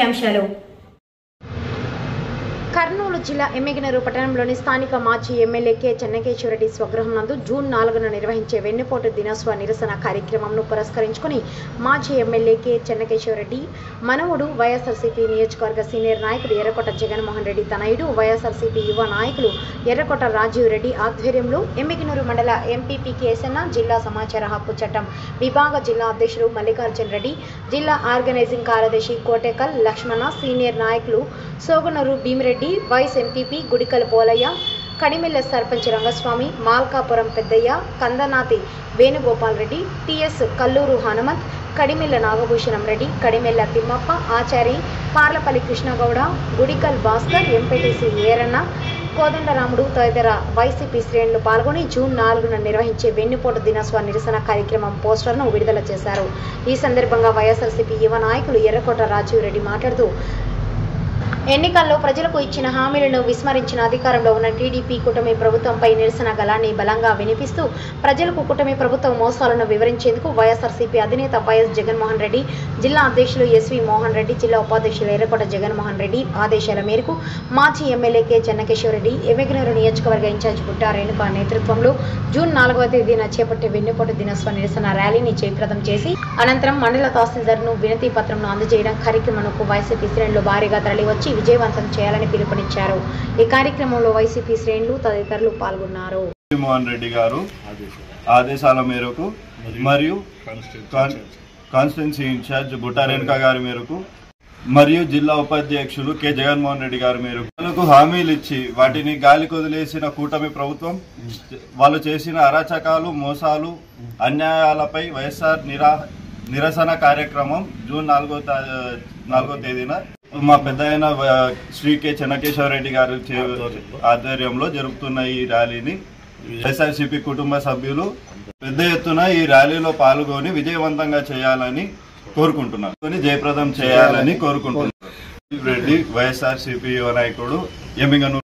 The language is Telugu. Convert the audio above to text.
ముఖ్యాంశాలు. కర్నూలు జిల్లా ఎమ్మిగనూరు పట్టణంలోని స్థానిక మాజీ ఎమ్మెల్యే కె చెన్నకేశవరెడ్డి స్వగృహం నందు జూన్ 4న నిర్వహించే వెన్నుపోటు దినోత్సవ నిరసన కార్యక్రమంను పురస్కరించుకుని మాజీ ఎమ్మెల్యే కె చెన్నకేశవరెడ్డి మనవుడు వైఎస్ఆర్సీపీ నియోజకవర్గ సీనియర్ నాయకుడు ఎర్రకోట జగన్మోహన్ రెడ్డి తనయుడు వైఎస్ఆర్సీపీ యువ నాయకులు ఎర్రకోట రాజీవ్ రెడ్డి ఆధ్వర్యంలో ఎమ్మిగనూరు మండల ఎంపీపీ కేసన్న, జిల్లా సమాచార హక్కు చట్టం విభాగ జిల్లా అధ్యక్షుడు మల్లికార్జున్ రెడ్డి, జిల్లా ఆర్గనైజింగ్ కార్యదర్శి కోటేకల్ లక్ష్మణ, సీనియర్ నాయకులు సోగనూరు భీమిరెడ్డి, వైస్ ఎంపీపీ గుడికల్ పోలయ్య, కడిమెల్ల సర్పంచ్ రంగస్వామి, మాల్కాపురం పెద్దయ్య, కందనాతి వేణుగోపాల్ రెడ్డి, టిఎస్ కల్లూరు హనుమంత్, కడిమెల్ల నాగభూషణం రెడ్డి, కడిమెల్ల తిమ్మప్ప, ఆచారి, పార్లపల్లి కృష్ణగౌడ, గుడికల్ భాస్కర్, ఎంపీటీసీ వీరన్న, కోదండరాముడు తదితర వైసీపీ శ్రేణులు పాల్గొని జూన్ 4న నిర్వహించే వెన్నుపోటు దినోత్సవ నిరసన కార్యక్రమం పోస్టర్ను విడుదల చేశారు. ఈ సందర్భంగా వైఎస్ఆర్సీపీ యువ నాయకులు ఎర్రకోట రాజీవ్ రెడ్డి మాట్లాడుతూ, ఎన్నికల్లో ప్రజలకు ఇచ్చిన హామీలను విస్మరించిన అధికారంలో ఉన్న టీడీపీ కూటమి ప్రభుత్వంపై నిరసన గళాన్ని బలంగా వినిపిస్తూ ప్రజలకు కూటమి ప్రభుత్వం మోసాలను వివరించేందుకు వైఎస్ఆర్సీపీ అధినేత వైఎస్ జగన్మోహన్ రెడ్డి, జిల్లా అధ్యక్షులు ఎస్వి మోహన్ రెడ్డి, జిల్లా ఉపాధ్యక్షులు ఎర్రకోట జగన్మోహన్ రెడ్డి ఆదేశాల మేరకు మాజీ ఎమ్మెల్యే కె చెన్నకేశవరెడ్డి, ఎమ్మిగనూరు నియోజకవర్గ ఇన్ఛార్జ్ బుట్టా రేణుక నేతృత్వంలో జూన్ 4వ తేదీన చేపట్టే వెన్నుపోటు దినోత్సవ నిరసన ర్యాలీని జయప్రదం చేసి అనంతరం మండల తహసీల్దార్ను వినతి పత్రంను అందజేయడం కార్యక్రమంకు వైసీపీ శ్రేణులు భారీగా తరలివచ్చి విజయవంతం చేయాలని పిలుపునిచ్చారు. ఈ కార్యక్రమంలో వైసీపీ శ్రేణులు తదితరులు పాల్గొన్నారు. మోహన్ రెడ్డి గారు ఆదేశాల మేరకు మరియు కాన్స్టిట్యున్సీ ఇన్ఛార్జ్ బుట్టా రేణుక గారి మేరకు మరియు జిల్లా ఉపాధ్యక్షులు కె జగన్మోహన్ రెడ్డి గారి మేరకు హామీలు ఇచ్చి వాటిని గాలికి వదిలేసిన కూటమి ప్రభుత్వం వాళ్ళు చేసిన అరాచకాలు, మోసాలు, అన్యాయాలపై వైఎస్ఆర్ నిరసన కార్యక్రమం జూన్ 4వ తేదీన మా పెద్ద అయిన శ్రీ కె చెన్నకేశవరెడ్డి గారి ఆధ్వర్యంలో జరుగుతున్న ఈ ర్యాలీని వైఎస్ఆర్సీపీ కుటుంబ సభ్యులు పెద్ద ఎత్తున ఈ ర్యాలీలో పాల్గొని విజయవంతంగా చేయాలని కోరుకుంటున్నారు. జయప్రదం చేయాలని కోరుకుంటున్నారు. రెడ్డి వైఎస్ఆర్సీపీ యువ నాయకుడు ఎమ్మిగనూరు.